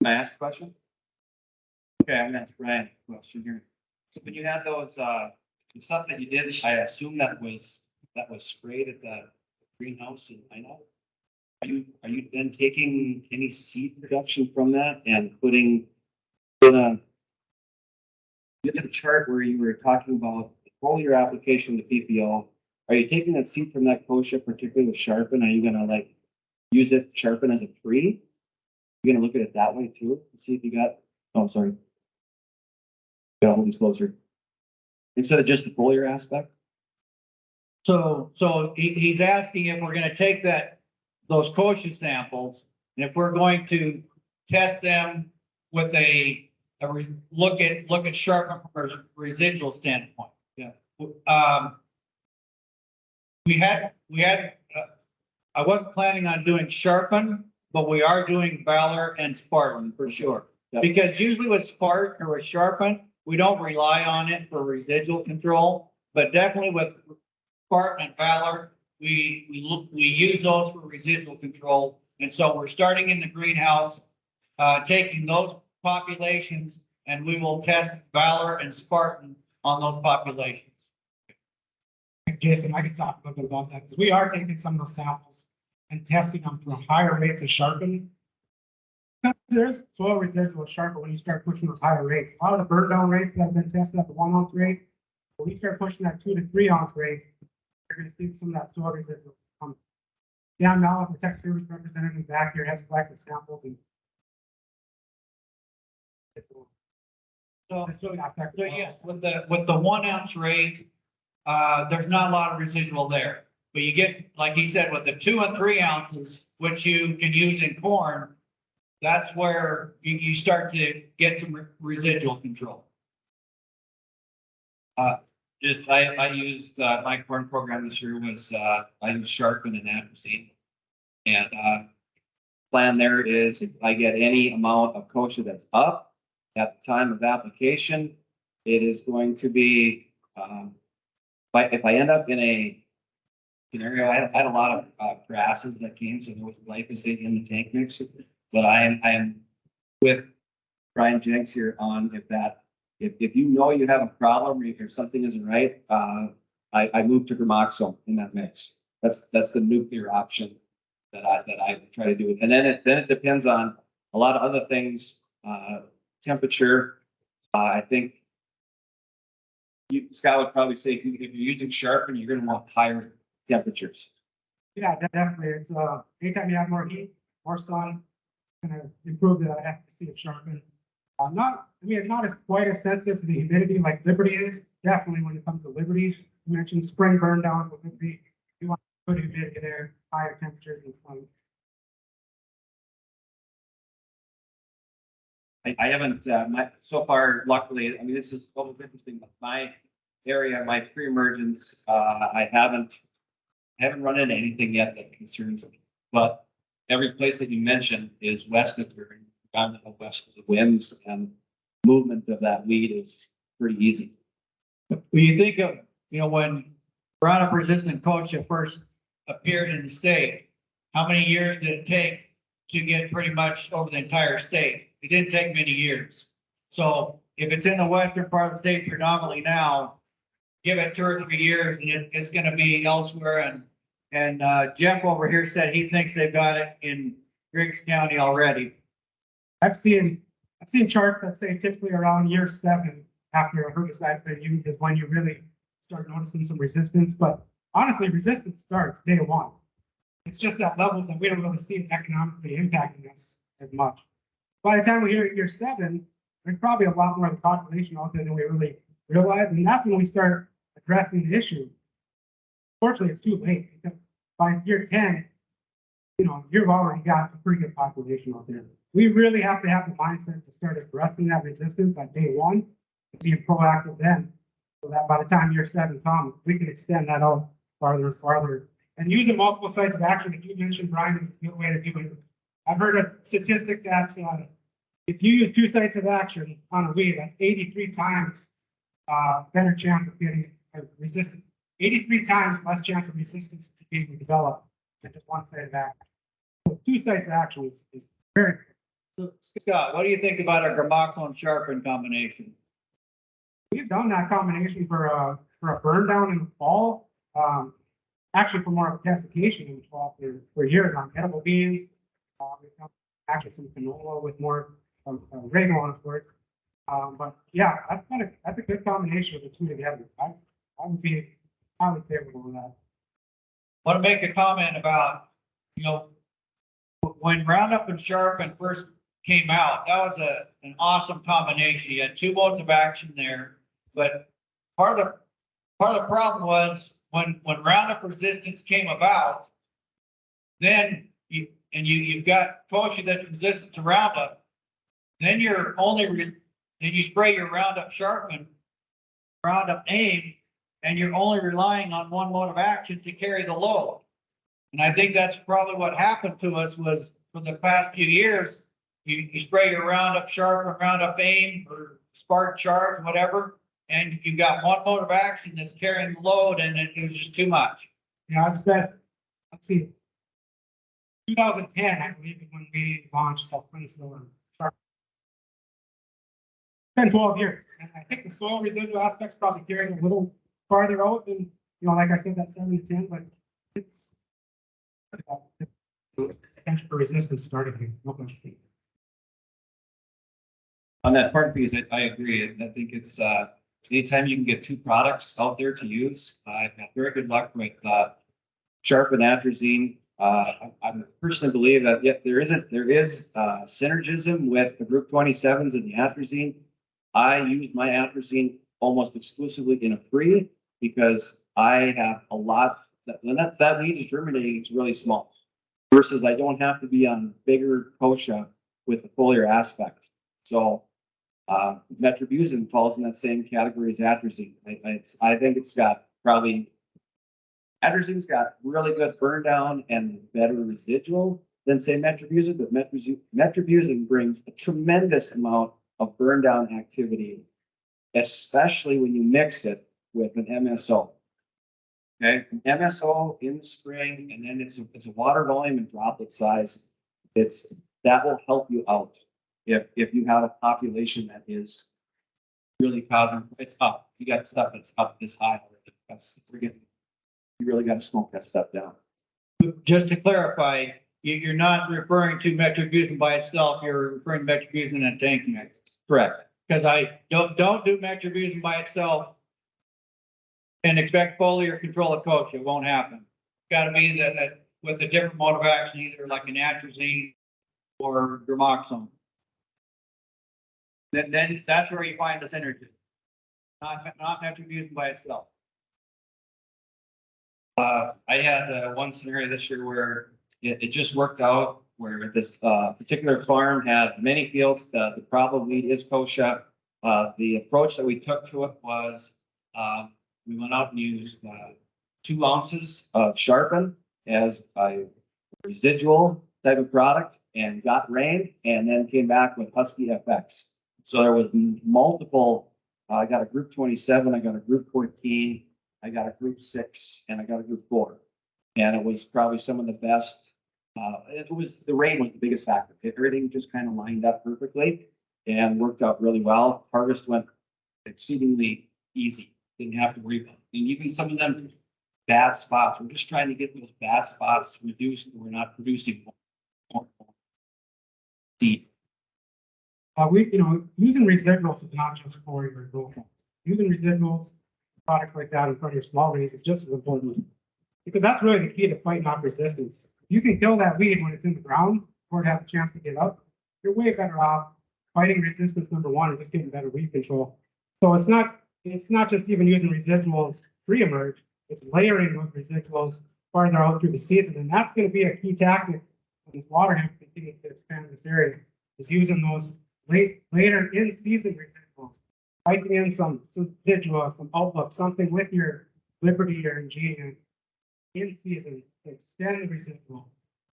I ask a question? Okay, I'm gonna ask Brian a question here. So when you had those, the stuff that you did, I assume that was sprayed at the greenhouse in Idaho? Are you then taking any seed production from that and putting in a chart where you were talking about the foliar application to PPO? Are you taking that seed from that kochia, particularly with sharpen? Are you gonna like use it sharpen as a tree? You're gonna look at it that way too to see if you got. Oh, sorry. Got hold these closer. Instead of just the foliar aspect. So he's asking if we're going to take those kochia samples, and if we're going to test them with look at sharpen from a residual standpoint. Yeah. We had. I wasn't planning on doing sharpen, but we are doing Valor and Spartan for sure. Yep. Because usually with Spartan or with sharpen, we don't rely on it for residual control, but definitely with Spartan and Valor, we use those for residual control. And so we're starting in the greenhouse, taking those populations, and we will test Valor and Spartan on those populations. Jason, I can talk a little bit about that because we are taking some of those samples and testing them for higher rates of sharpening. There's soil residual sharpen when you start pushing those higher rates. A lot of the burn down rates that have been tested at the 1 ounce rate, when we start pushing that 2 to 3 ounce rate, you're going to see some of that soil residual come down. Now, the Tech Service representative back here has collected samples and So yes, with the 1 ounce rate, there's not a lot of residual there, but you get, like he said, with the 2 and 3 ounces, which you can use in corn, that's where you start to get some residual control. I used my corn program this year was I used sharpen and atrazine, and plan there is if I get any amount of kochia that's up at the time of application, it is going to be if I end up in a scenario, I had a lot of grasses that came, so there was glyphosate in the tank mix. But I am with Brian Jenks here on if you know you have a problem or if something isn't right, I move to gramoxone in that mix. That's the nuclear option that I try to do. And then it depends on a lot of other things, temperature. I think Scott would probably say if you're using sharpen, you're going to want higher temperatures. yeah, definitely. It's anytime you have more heat, more sun, going to improve the efficacy of sharpen. Not as quite as sensitive to the humidity like Liberty is. Definitely when it comes to Liberty, you mentioned spring burn down with Liberty. You want to put humidity there, higher temperatures and sun. I haven't so far. Luckily, I mean this is always interesting. My area, my pre-emergence, I haven't run into anything yet that concerns me. But every place that you mentioned is west of here, and west of the winds, and movement of that weed is pretty easy. When you think of, when Roundup resistant kochia first appeared in the state, how many years did it take to get pretty much over the entire state? It didn't take many years. So if it's in the western part of the state predominantly now, give it 2 or 3 years and it's going to be elsewhere. And Jeff over here said he thinks they've got it in Griggs County already. I've seen charts that say typically around year 7 after a herbicide's been used is when you really start noticing some resistance. But honestly, resistance starts day 1. It's just at levels that we don't really see economically impacting us as much. By the time we hit year 7, there's probably a lot more of the population out there than we really realize, and that's when we start addressing the issue. Fortunately, it's too late because by year 10, you've already got a pretty good population out there. We really have to have the mindset to start addressing that resistance at day 1 and being proactive then, so that by the time year 7 comes, we can extend that out farther and farther. And using multiple sites of action that you mentioned, Brian, is a good way to do it. I've heard a statistic that if you use 2 sites of action on a weed, that's 83 times better chance of getting resistance. 83 times less chance of resistance to being developed than just 1 site of action. So 2 sites of action is very good. So, Scott, what do you think about our gramoxone sharpen combination? We've done that combination for a burn down in the fall. Actually for more of a desiccation in the fall for years on edible beans. We've done actually some canola with more oregano on it. But yeah, that's a good combination of the two together. I would be highly favorable to that. Want to make a comment about, when Roundup and Sharpen first came out, that was an awesome combination. You had two modes of action there, but part of the problem was when Roundup resistance came about, then you've got kochia that's resistant to Roundup, then you spray your Roundup Sharpen, Roundup Aim, and you're only relying on one mode of action to carry the load. And I think that's probably what happened to us was for the past few years, you spray your Roundup Sharpen, Roundup Aim, or Spark Charge, whatever, and you've got one mode of action that's carrying the load, and it was just too much. Yeah, it's been, let's see, 2010, I believe, is when we launched self-cleansing. It's been 12 years, and I think the soil residual aspect's probably carrying a little farther out than, like I said, that 7 to 10, but it's potential for resistance started here. No question. On that part piece, I agree. I think it's anytime you can get two products out there to use. I've had very good luck with Sharp and atrazine. I personally believe that there is synergism with the group 27s and the atrazine. I use my atrazine almost exclusively in a free because I have a lot when that weed is germinating, it's really small. Versus I don't have to be on bigger kochia with the foliar aspect. So metribuzin falls in that same category as atrazine. I think it's got atrazine's got really good burn down and better residual than say metribuzin, but metribuzin brings a tremendous amount of burn down activity, especially when you mix it with an MSO. Okay, an MSO in the spring, and then it's a water volume and droplet size. That will help you out if you have a population that is really causing it's up. You got stuff that's up this high already. You really got to smoke that stuff down. Just to clarify, you're not referring to metribuzin by itself. You're referring to metribuzin and tank mix. Correct. Because I don't do metribuzin by itself and expect foliar control of kochia. It won't happen. It's got to be that with a different mode of action, either like an atrazine or gramoxone. Then that's where you find the synergy. Not metribuzin by itself. I had one scenario this year where it just worked out where this particular farm had many fields. The problem weed is kochia. The approach that we took to it was we went out and used 2 ounces of Sharpen as a residual type of product and got rain, and then came back with Husky FX. So there was multiple. I got a group 27, I got a group 14, I got a group 6, and I got a group 4. And it was probably some of the best. The rain was the biggest factor. Everything just kind of lined up perfectly and worked out really well. Harvest went exceedingly easy. Didn't have to worry about it. And even some of them bad spots, we're just trying to get those bad spots reduced. We're not producing more seed. Using residuals is not just for your growth. Using residuals, products like that in front of your small weeds is just as important because that's really the key to fighting off resistance. If you can kill that weed when it's in the ground before it has a chance to get up, you're way better off fighting resistance number one and just getting better weed control. So it's not just even using residuals pre-emerge, it's layering with residuals farther out through the season. And that's going to be a key tactic when this water hemp continues to expand this area, is using those later in season residuals, fighting in some residual, some outlook, something with your Liberty or ingredient in season to extend the residual.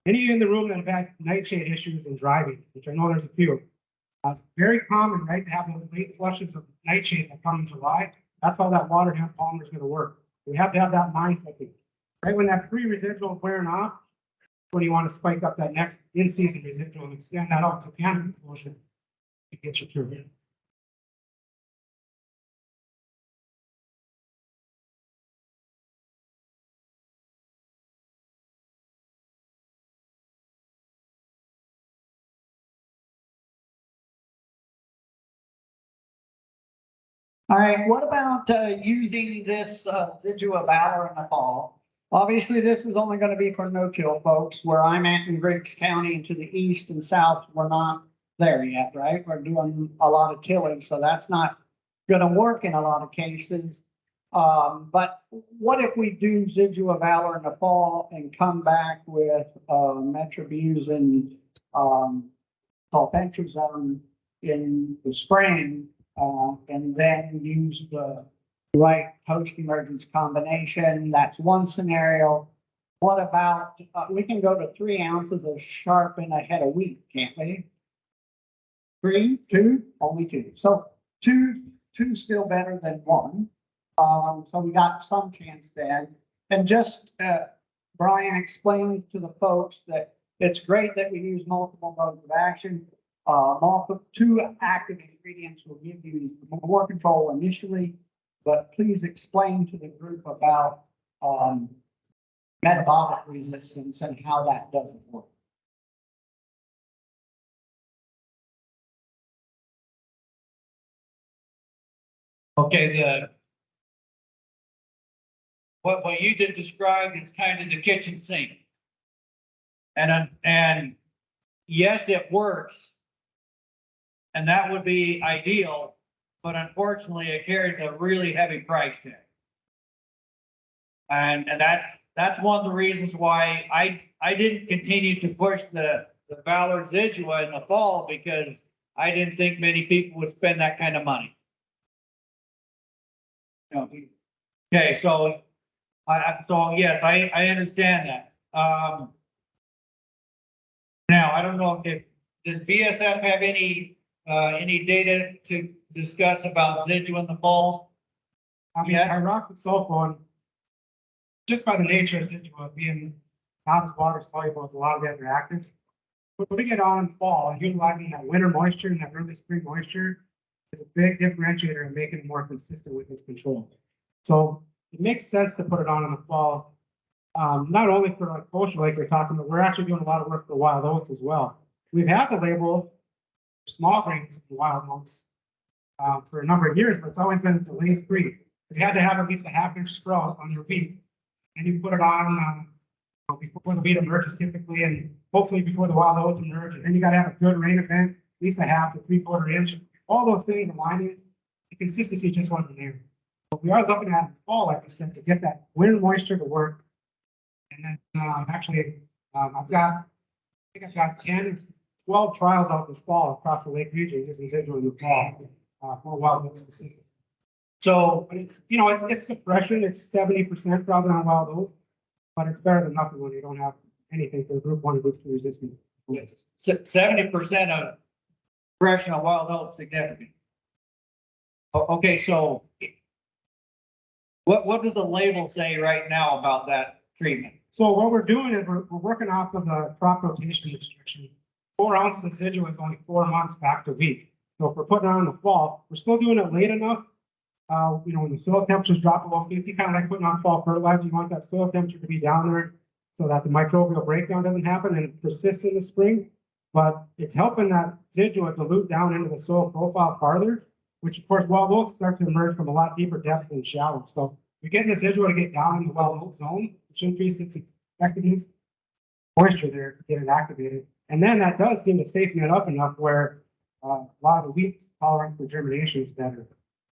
Any of you in the room that have had nightshade issues and driving, which I know there's a few, very common, right, to have those late flushes of nightshade that come in July. That's how that water hemp polymer is going to work. We have to have that mindset. Right when that free residual is wearing off, when you want to spike up that next in-season residual and extend that out to canopy closure to get you through it. All right, what about using this Zidua Valor in the fall? Obviously, this is only going to be for no-till folks. Where I'm at in Griggs County and to the east and south, we're not there yet, right? We're doing a lot of tilling, so that's not going to work in a lot of cases. But what if we do Zidua Valor in the fall and come back with metribuzin sulfentrazone in the spring? And then use the right post-emergence combination. That's one scenario. What about, we can go to 3 ounces of sharpen a head a week, can't we? 3, 2, only 2. So two still better than 1. So we got some chance then. And just Brian explained to the folks that it's great that we use multiple modes of action. Two active ingredients will give you more control initially, but please explain to the group about metabolic resistance and how that doesn't work. Okay, what you just described is kind of the kitchen sink. And yes, it works. And that would be ideal, but unfortunately it carries a really heavy price tag. And that's one of the reasons why I didn't continue to push the Valor Zidua in the fall, because I didn't think many people would spend that kind of money. Okay, so yes, I understand that. Now I don't know if does BASF have any data to discuss about Zidua in the fall? I mean, hydroxysulfone, just by the nature of Zidua being not as water soluble as a lot of the other actives, putting it on in fall and utilizing that winter moisture and that early spring moisture is a big differentiator in making it more consistent with its control. So it makes sense to put it on in the fall, not only for like kosher, like we're talking about, we're actually doing a lot of work for wild oats as well. We've had the label for small grains in wild oats for a number of years, but it's always been delayed free. You had to have at least a half-inch sprout on your wheat, and you put it on before the wheat emerges typically, and hopefully before the wild oats emerge. And then you got to have a good rain event, at least a half to 3/4 inch. All those things aligning, the consistency just wasn't there. But we are looking at in the fall, like I said, to get that winter moisture to work. And then actually, I've got 10, 12 trials out this fall across the lake region using Zidua in the fall for wild oats specific. So, but it's it's suppression. It's 70% probably on wild oats, but it's better than nothing when you don't have anything for group 1 and group 2 resistance. 70% of suppression on wild oats significant. Okay, so what does the label say right now about that treatment? So what we're doing is we're working off of the crop rotation restriction. 4 ounces of Zidua is only 4 months back to wheat. So if we're putting it on in the fall, we're still doing it late enough. When the soil temperatures drop below 50, kind of like putting on fall fertilizer, you want that soil temperature to be down there so that the microbial breakdown doesn't happen and it persists in the spring. But it's helping that Zidua dilute down into the soil profile farther, which of course wild oats start to emerge from a lot deeper depth than shallow. So you're getting the Zidua to get down in the wild oat zone, which increases its effectiveness, moisture there to get it activated. And then that does seem to safeten it up enough where a lot of the wheat's tolerant for germination is better.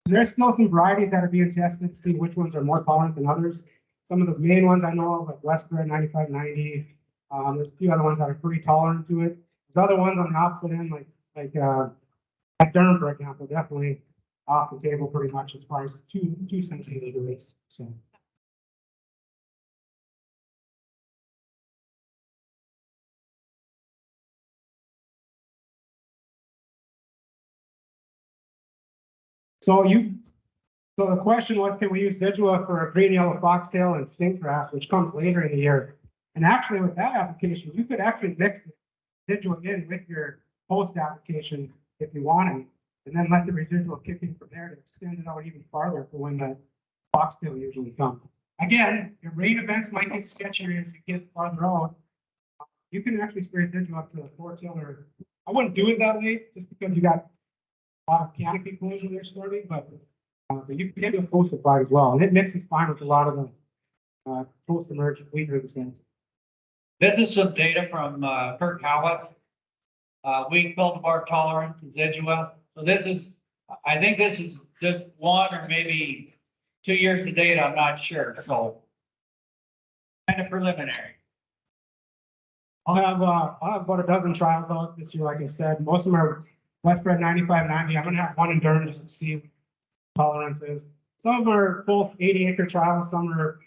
There's still some varieties that are being tested to see which ones are more tolerant than others. Some of the main ones I know of, like Westbred 9590. There's a few other ones that are pretty tolerant to it. There's other ones on the opposite end, like Durham, for example, definitely off the table pretty much as far as too sensitive to this. So. So the question was, can we use Zidua for green yellow foxtail and stink grass, which comes later in the year? And actually with that application, you could actually mix the residual in with your post application if you wanted, and then let the residual kick in from there to extend it out even farther for when the foxtail usually comes. Again, your rain events might get sketchier as you get farther out. You can actually spray residual up to the 4-till, or I wouldn't do it that late just because you got a lot of canopy closure there starting, but you can get a post applied as well, and it mixes fine with a lot of the post emergent wheat herbicides. This is some data from Kurt Howlett. Wheat cultivar tolerant residual. So this is, I think this is just 1 or maybe 2 years to date. I'm not sure. So kind of preliminary. I'll have about a dozen trials out this year, like I said. Most of them are Westbred 95-90. I'm gonna have one in Durham just to see what tolerance is. Some of them are both 80-acre trials. Some are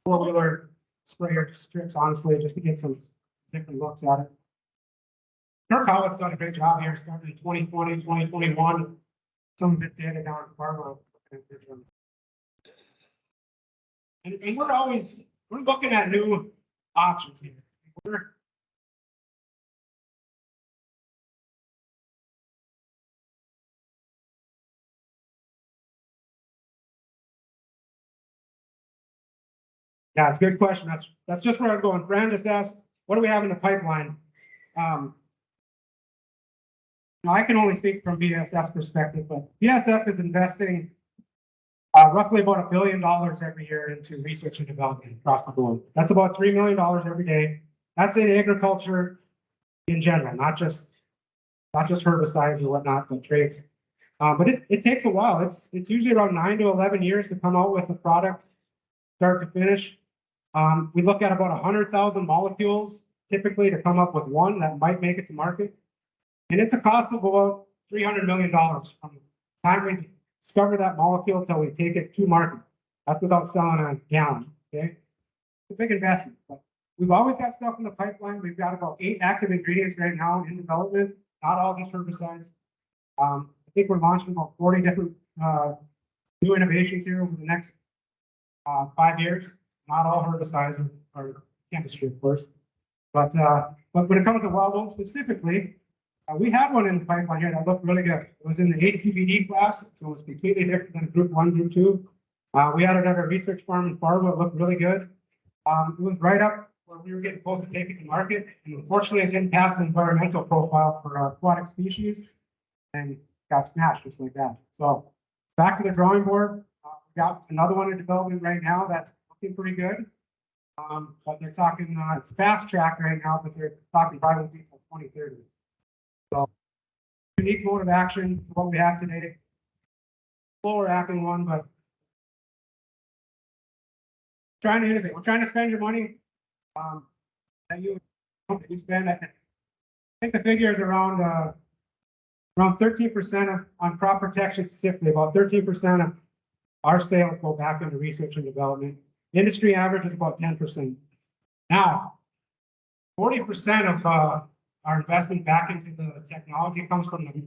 4-wheeler sprayer strips, honestly, just to get some different looks at it. Kirk Howlett's done a great job here, starting in 2020, 2021. Some of it data down in Fargo. And we're looking at new options here. Yeah, it's a good question. That's just where I was going. Fran just asked, what do we have in the pipeline? Now I can only speak from BASF's perspective, but BASF is investing roughly about $1 billion every year into research and development across the board. That's about $3 million every day. That's in agriculture in general, not just herbicides or whatnot, but traits. But it takes a while. It's usually around 9 to 11 years to come out with a product, start to finish. We look at about 100,000 molecules typically to come up with one that might make it to market. And it's a cost of about $300 million from the time we discover that molecule until we take it to market. That's without selling a gallon, okay? It's a big investment, but we've always got stuff in the pipeline. We've got about 8 active ingredients right now in development, not all just herbicides. I think we're launching about 40 different new innovations here over the next 5 years. Not all herbicides or chemistry, of course. But when it comes to wild oats specifically, we had one in the pipeline here that looked really good. It was in the HPVD class, so it was completely different than Group 1, Group 2. We had it at our research farm in Fargo. It looked really good. It was right up where we were getting close to taking it to market. And unfortunately, it didn't pass the environmental profile for aquatic species and got snatched just like that. So back to the drawing board. We got another one in development right now that's looking pretty good. But they're talking, it's fast track right now, but they're talking probably until 2030. So unique mode of action, what we have today. Slower acting one, but trying to innovate. We're trying to spend your money that you spend. I think the figure is around 13% on crop protection specifically. About 13% of our sales go back into research and development. Industry average is about 10%. Now, 40% of our investment back into the technology comes from the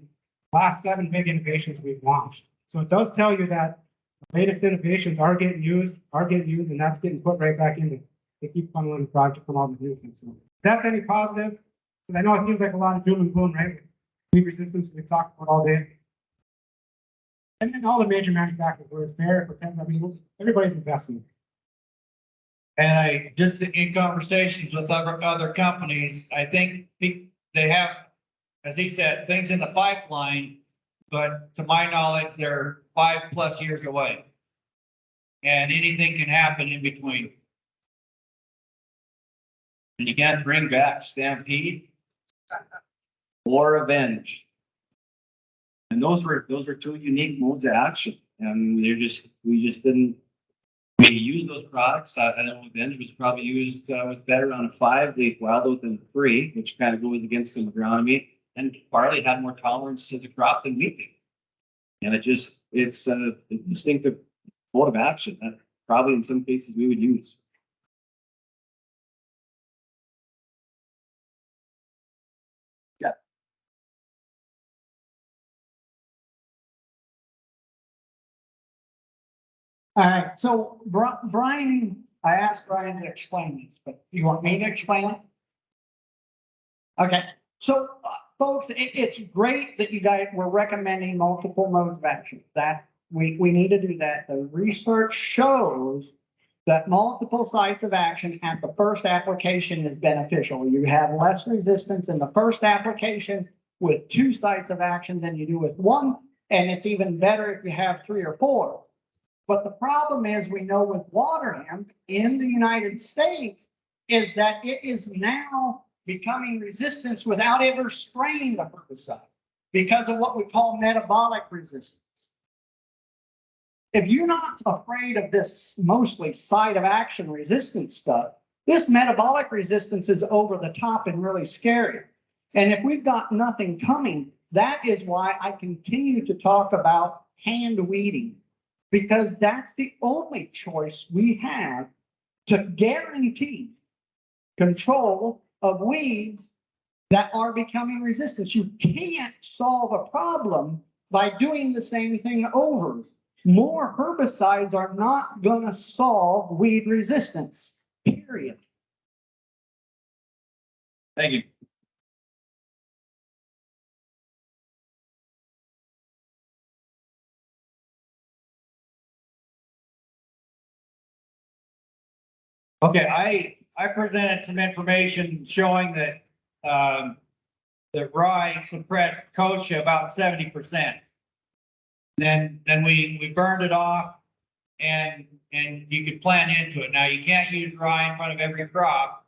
last 7 big innovations we've launched. So it does tell you that the latest innovations are getting used, and that's getting put right back into. They keep funneling the project to come out with new things. So if that's any positive, because I know it seems like a lot of doom and gloom, right? Weed resistance we've talked about all day. And then all the major manufacturers, where it's fair, I mean, everybody's investing. And I just in conversations with other companies, I think they have, as he said, things in the pipeline, but to my knowledge, they're 5+ years away. And anything can happen in between. And you can't bring back Stampede or Avenge. And those were 2 unique modes of action. And we just didn't use those products. I know Avenge was probably used, was better on a 5-leaf wild oat than 3, which kind of goes against some agronomy. And barley had more tolerance as a crop than wheat did. And it's a distinctive mode of action that probably in some cases we would use. Yeah. All right, so Brian I asked Brian to explain this, but you want me to explain it? Okay, so folks, it's great that you guys were recommending multiple modes of action. That we need to do that. The research shows that multiple sites of action at the first application is beneficial. You have less resistance in the first application with 2 sites of action than you do with 1. And it's even better if you have 3 or 4. But the problem is, we know with water hemp in the United States is that it is now becoming resistant without ever spraying the herbicide because of what we call metabolic resistance. If you're not afraid of this mostly site of action resistance stuff, this metabolic resistance is over the top and really scary. And if we've got nothing coming, that is why I continue to talk about hand weeding, because that's the only choice we have to guarantee control of weeds that are becoming resistant. You can't solve a problem by doing the same thing over. More herbicides are not going to solve weed resistance, period. Thank you. Okay, I presented some information showing that the rye suppressed kochia about 70%. Then we burned it off, and you could plant into it. Now you can't use rye in front of every crop,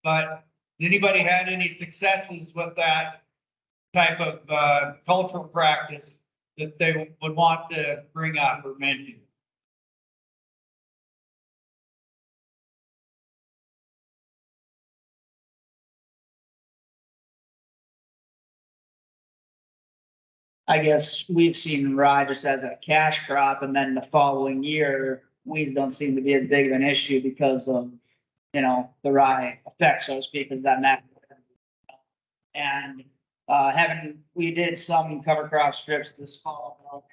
but has anybody had any successes with that type of cultural practice that they would want to bring up or mention? I guess we've seen rye just as a cash crop, and then the following year, weeds don't seem to be as big of an issue because of, the rye effect, so to speak, is that macro. And we did some cover crop strips this fall,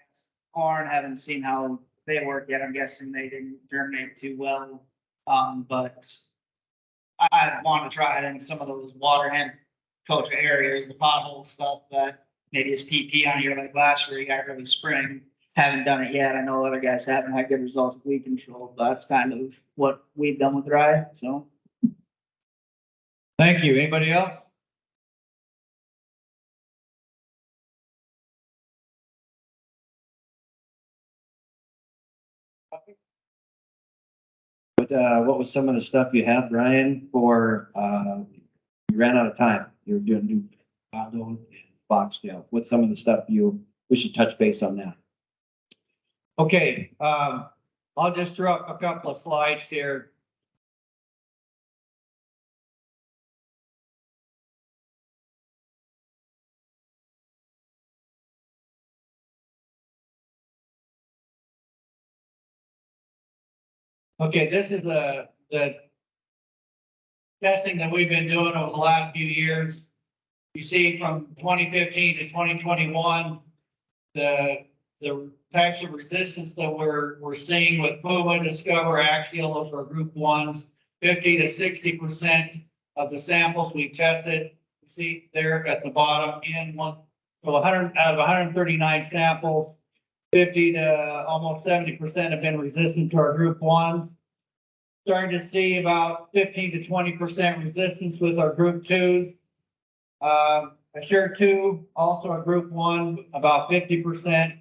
corn, haven't seen how they work yet. I'm guessing they didn't germinate too well. But I want to try it in some of those water hemp culture areas, the pothole stuff that maybe it's PP on a year like last year, you got early spring. Haven't done it yet. I know other guys haven't had good results with weed control, but that's kind of what we've done with rye. So. Thank you. Anybody else? What was some of the stuff you had, Brian, for, you ran out of time. You were doing new and Boxdale. What's some of the stuff we should touch base on that? Okay, I'll just throw up a couple of slides here. Okay, this is the testing that we've been doing over the last few years. You see from 2015 to 2021, the types of resistance that we're seeing with Puma, Discover, Axial, those are group 1s. 50 to 60% of the samples we tested, you see there at the bottom in one, so 100 out of 139 samples, 50 to almost 70% have been resistant to our group 1s. Starting to see about 15 to 20% resistance with our group 2s. Assure 2, also a group 1, about 50%.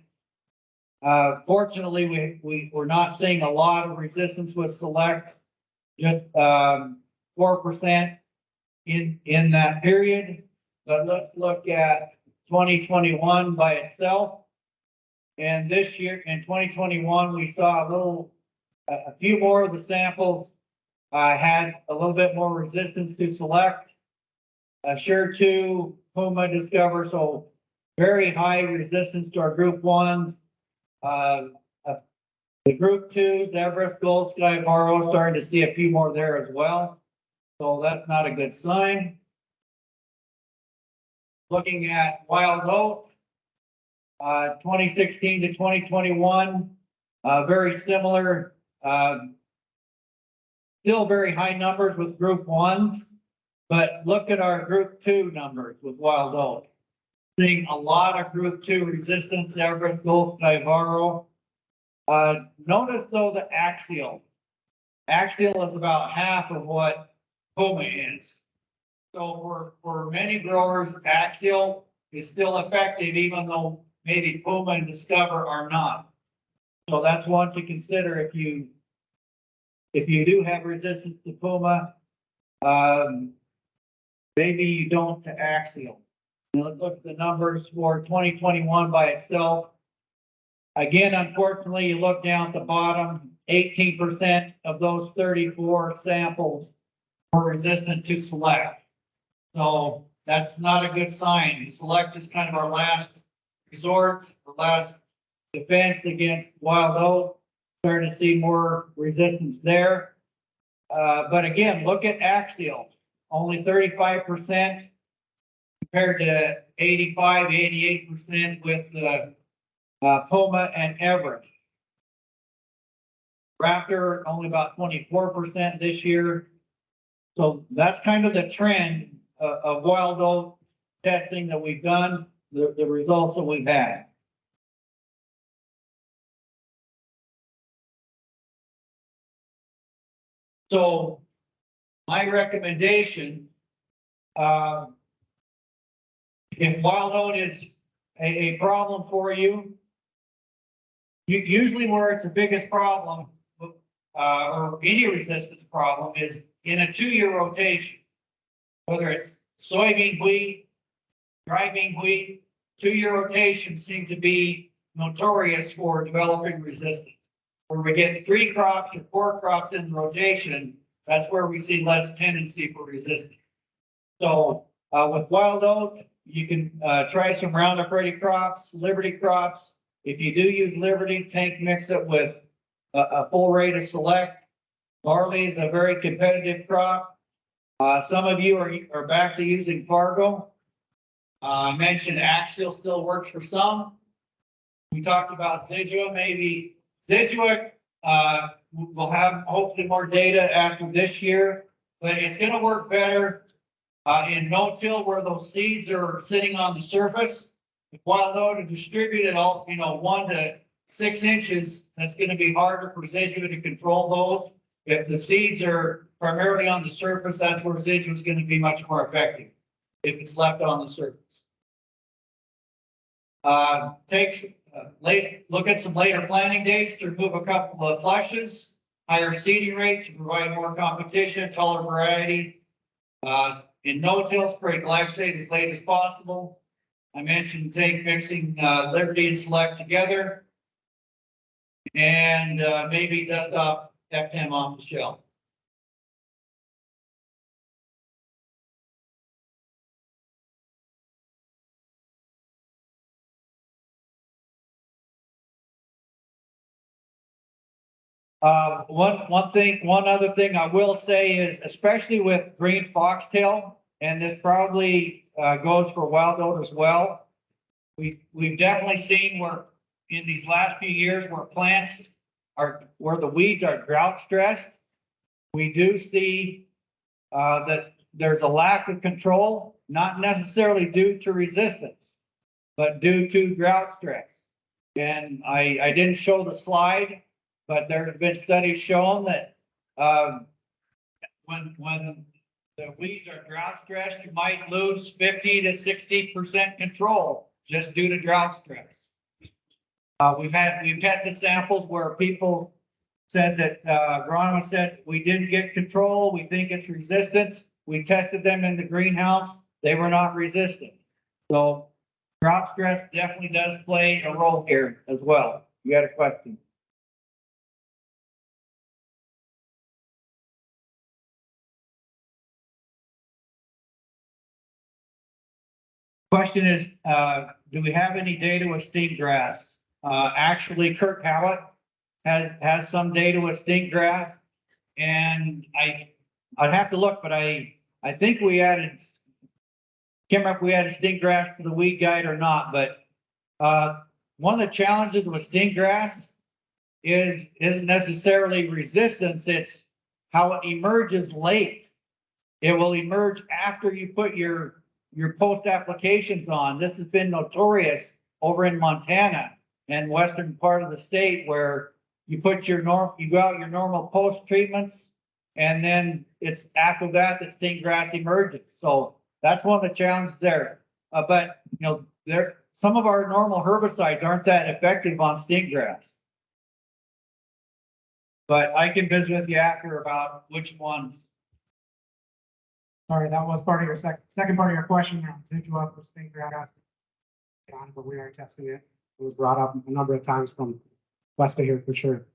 Fortunately, we're not seeing a lot of resistance with Select, just 4% in that period. But let's look at 2021 by itself. And this year, in 2021, we saw a few more of the samples had a little bit more resistance to Select. Assure 2, Puma, Discover, so very high resistance to our group 1s. The group 2s, Everest, Gold Sky, Varro, starting to see a few more there as well. So that's not a good sign. Looking at wild oat, 2016 to 2021, very similar still very high numbers with group ones, but look at our group two numbers with wild oat. Seeing a lot of group two resistance, Everest, Gulf, Divaro. Notice though the axial. Axial is about half of what Puma is. So for many growers, axial is still effective, even though maybe Puma and Discover are not. So that's one to consider if you do have resistance to Puma. Maybe you don't to axial. Now let's look at the numbers for 2021 by itself. Again, unfortunately, you look down at the bottom, 18% of those 34 samples were resistant to Select. So that's not a good sign. Select is kind of our last resort, our last defense against wild oat. Starting to see more resistance there. But again, look at axial, only 35% compared to 85, 88% with the Puma and Everest. Raptor only about 24% this year. So that's kind of the trend of wild oat testing that we've done, the results that we've had. So my recommendation, if wild oat is a problem for you, usually where it's the biggest problem, or any resistance problem, is in a 2-year rotation. Whether it's soybean wheat, dry bean wheat, 2-year rotations seem to be notorious for developing resistance. Where we get 3 crops or 4 crops in the rotation, that's where we see less tendency for resistance. So with wild oat, you can try some Roundup Ready crops, Liberty crops. If you do use Liberty, mix it with a full rate of Select. Barley is a very competitive crop. Some of you are back to using Fargo. I mentioned Axial still works for some. We talked about Zidua, maybe Zidua we'll have hopefully more data after this year, but it's going to work better in no-till where those seeds are sitting on the surface. If wild oat are distributed all, 1 to 6 inches, that's going to be harder for Zidua to control those. If the seeds are primarily on the surface, that's where Zidua is going to be much more effective if it's left on the surface. Look at some later planting dates to remove a couple of flushes, higher seeding rate to provide more competition, taller variety. In no-till, spray glyphosate as late as possible. I mentioned mixing Liberty and Select together, and maybe dust off F10 off the shelf. One other thing I will say is, especially with green foxtail, and this probably goes for wild oat as well. We've definitely seen where in these last few years where where the weeds are drought stressed, we do see that there's a lack of control, not necessarily due to resistance, but due to drought stress. And I didn't show the slide, but there have been studies showing that when the weeds are drought stressed, you might lose 50 to 60% control just due to drought stress. We've tested samples where people said that agronomists said we didn't get control, we think it's resistance. We tested them in the greenhouse, they were not resistant. So drought stress definitely does play a role here as well. You had a question? Question is, do we have any data with stink grass? Actually, Kirk Howlett has some data with stink grass, and I'd have to look, but I think we added, can't remember if we added stink grass to the weed guide or not, but one of the challenges with stink grass isn't necessarily resistance, it's how it emerges late. It will emerge after you put your post applications on. This has been notorious over in Montana and western part of the state where you put you go out your normal post treatments, and then it's after that sting grass emerges. So that's one of the challenges there. But you know, some of our normal herbicides aren't that effective on sting grass. But I can visit with you after about which ones. Sorry, that was part of your second part of your question around residual for sting grass. But we are testing it. It was brought up a number of times from west of here for sure.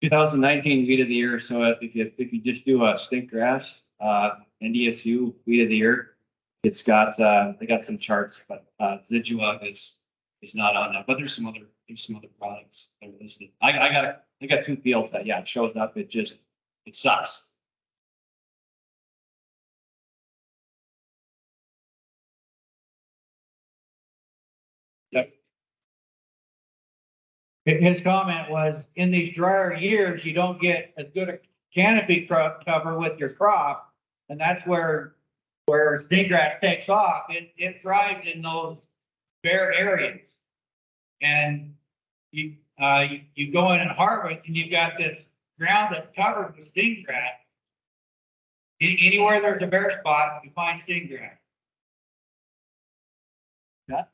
2019 weed of the year. So if you just do a stink grass, NDSU weed of the year, it's got they got some charts, but Zidua is not on that. But there's some other products that are listed. I got 2 fields that it shows up. It sucks. Yep. His comment was, in these drier years, you don't get as good a canopy cover with your crop, and that's where sting grass takes off. It thrives in those bare areas, and you go in and harvest, and you've got this ground that's covered with sting grass. Anywhere there's a bare spot, you find sting grass. Yeah.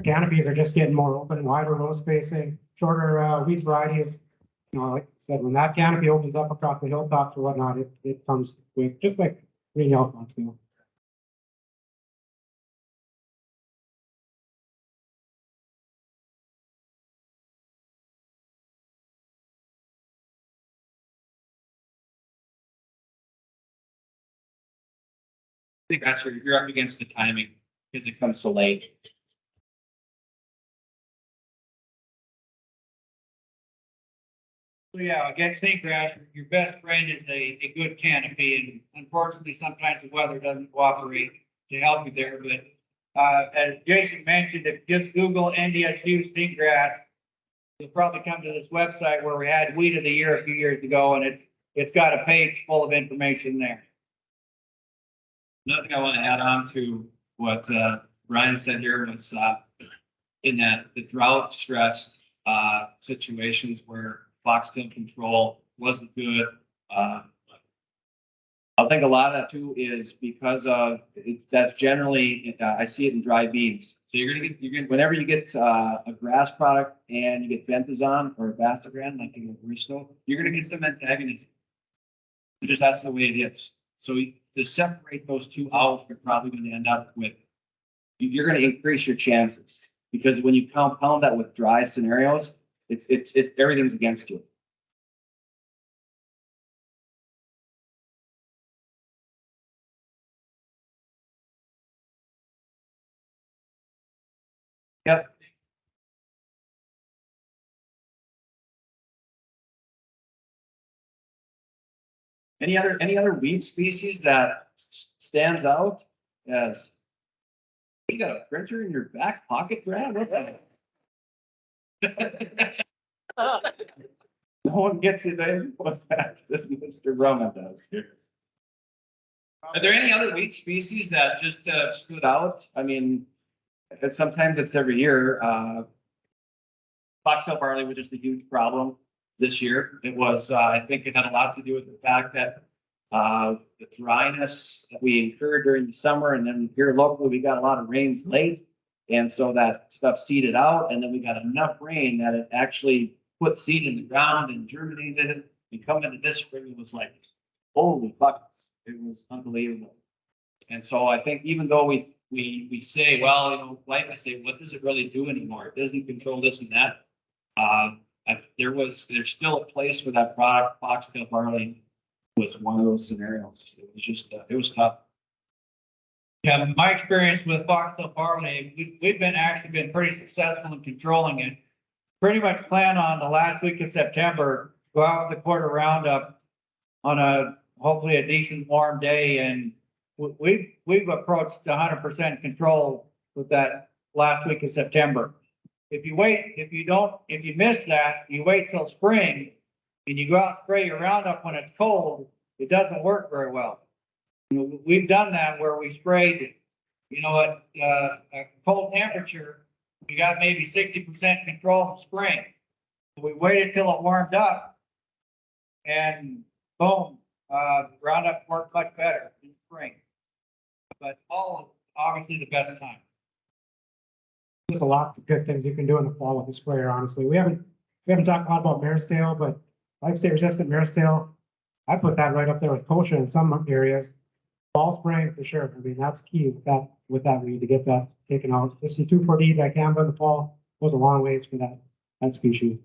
Canopies are just getting more open, wider row spacing, shorter wheat varieties. You know, like I said, when that canopy opens up across the hilltops or whatnot, it comes quick, just like green elephants do. I think that's where you're up against the timing because it comes so late. So yeah, against sting grass, your best friend is a good canopy, and unfortunately, sometimes the weather doesn't cooperate to help you there. But as Jason mentioned, if you just Google NDSU sting grass, you'll probably come to this website where we had weed of the year a few years ago, and it's got a page full of information there. Another thing I want to add on to what Ryan said here was in that the drought stress situations where foxtail control wasn't good. I think a lot of that too is because of that's generally I see it in dry beans. So you're gonna whenever you get a grass product and you get bentazone or Bastagran like in Bristow, you're gonna get some antagonism. Just that's the way it is. So to separate those two out, you're probably going to end up with you're going to increase your chances because when you compound that with dry scenarios, it's everything's against you. Yep. Any other weed species that stands out as you got a printer in your back pocket, Brad? What the? No one gets it. What's that? This Mr. Roman does. Are there any other weed species that just stood out? I mean, sometimes it's every year. Foxtail barley was just a huge problem this year. It was, I think it had a lot to do with the fact that the dryness that we incurred during the summer, and then here locally we got a lot of rains late, and so that stuff seeded out, and then we got enough rain that it actually put seed in the ground and germinated it. And coming into this spring, it was like, holy buckets! It was unbelievable. And so I think even though we say, well, you know, like I say, what does it really do anymore? It doesn't control this and that. There's still a place for that product. Foxtail barley was one of those scenarios. It was just it was tough. Yeah, my experience with foxtail barley, we've actually been pretty successful in controlling it. Pretty much plan on the last week of September, go out with the quarter roundup on hopefully a decent warm day, and we've approached 100% control with that last week of September. If you miss that, you wait till spring and you go out and spray your Roundup when it's cold, it doesn't work very well. You know, we've done that where we sprayed, at a cold temperature, we got maybe 60% control in spring. We waited till it warmed up and boom, Roundup worked much better in spring. But fall is obviously the best time. There's a lot of good things you can do in the fall with the sprayer, honestly. We haven't talked a lot about Marisdale, but glyphosate resistant Marisdale, I put that right up there with kochia in some areas. Fall spraying for sure. I mean, that's key with that weed to get that taken out. This is 2,4-D dicamba in the fall, goes a long ways for that species.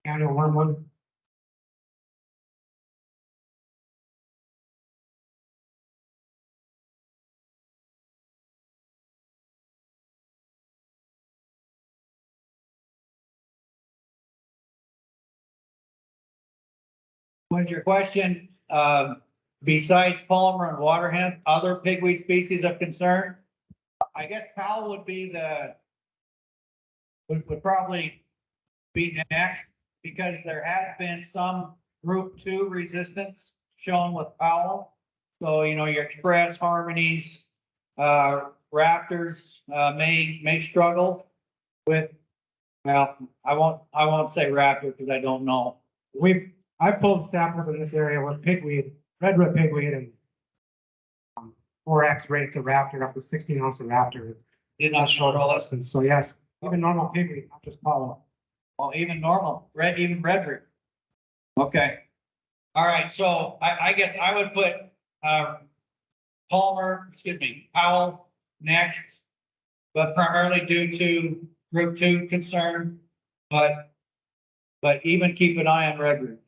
Annual wormwood. What's your question? Besides Palmer and water hemp, other pigweed species of concern? I guess Powell would probably be next, because there has been some group 2 resistance shown with Powell. So, your express harmonies, raptors, may struggle with, well, I won't say raptor because I don't know. I've pulled samples in this area with pigweed, red root pigweed, and 4x rates of raptor up to 16 ounce of raptor. Did not show resistance. So yes, even normal pigweed, not just pollen. Well, even normal, red root. Okay. All right, so I guess I would put Powell next, but primarily due to group 2 concern, but even keep an eye on red root.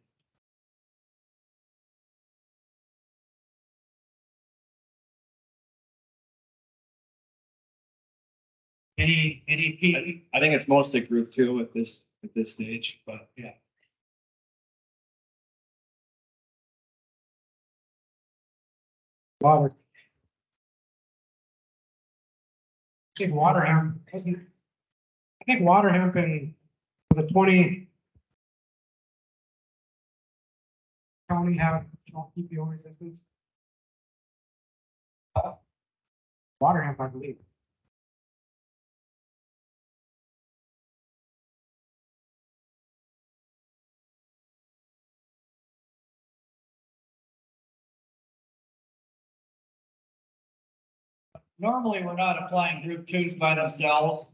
Any I think it's mostly group 2 at this stage, but yeah. Water. I think water hemp in the 20 county have EPO resistance. Water hemp, I believe. Normally, we're not applying group 2s by themselves.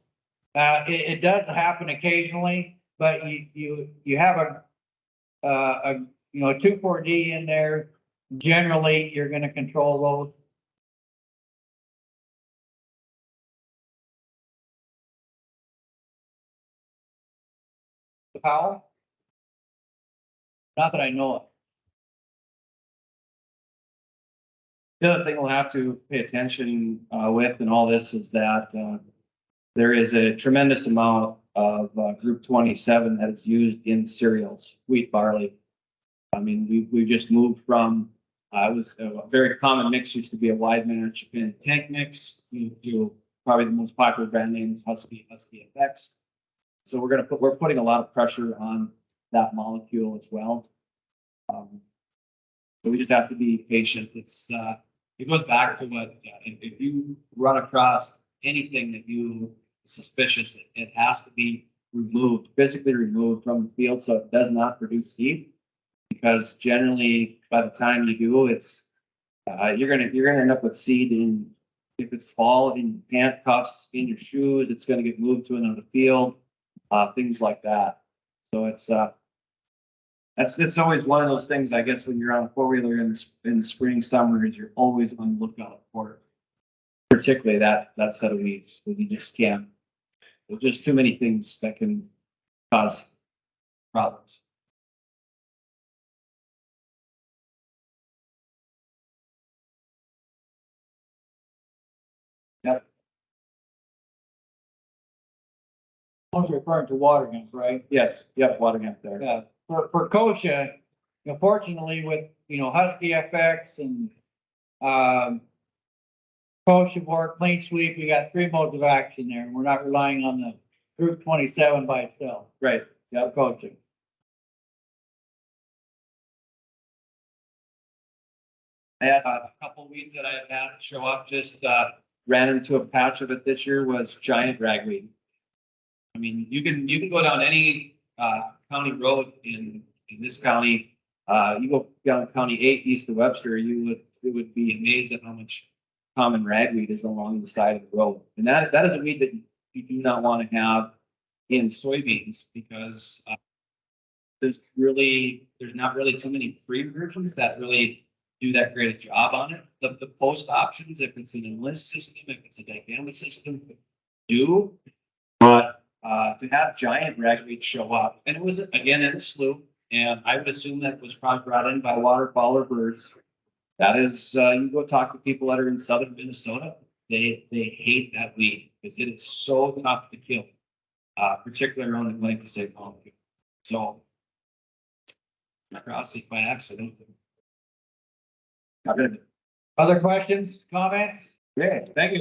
It does happen occasionally, but you have a 2,4-D in there. Generally, you're going to control those. Powell? Not that I know of. The other thing we'll have to pay attention with in all this is that there is a tremendous amount of group 27 that is used in cereals, wheat, barley. I mean, we just moved from, it was a very common mix, used to be a wide managed tank mix, to probably the most popular brand names, Husky FX. So we're putting a lot of pressure on that molecule as well. So we just have to be patient. It goes back to what, if you run across anything that you suspicious, it has to be removed, physically removed from the field so it does not produce seed. Because generally, by the time you do, you're gonna end up with seed in, if it's fall, in your pant cuffs, in your shoes, it's gonna get moved to another field, things like that. So it's always one of those things, I guess, when you're on a 4-wheeler in the spring, summers, you're always on the lookout for, particularly that set of weeds, because you just can't. There's just too many things that can cause problems. I was referring to water hemp, right? Yes, yep, water hemp there. Yeah, for kochia, fortunately with, Husky FX and, kochia board, clean sweep, we got 3 modes of action there. We're not relying on the group 27 by itself. Right, Yeah, kochia. I had a couple weeds that I had show up, just, ran into a patch of it this year was giant ragweed. I mean, you can go down any, county road in this county, you go down County 8 east of Webster, it would be amazed at how much common ragweed is along the side of the road. And that is a weed that you do not want to have in soybeans because, there's not really too many free versions that really do that great a job on it. The post options, if it's an enlist system, if it's a dicamba system, do. But to have giant ragweed show up, and it was again in a slough, and I would assume that was probably brought in by waterfowl or birds. That is, you go talk to people that are in southern Minnesota, they hate that weed because it is so tough to kill, particularly around the glyphosate molecule. So, crossing by accident. Other questions, comments? Okay, thank you.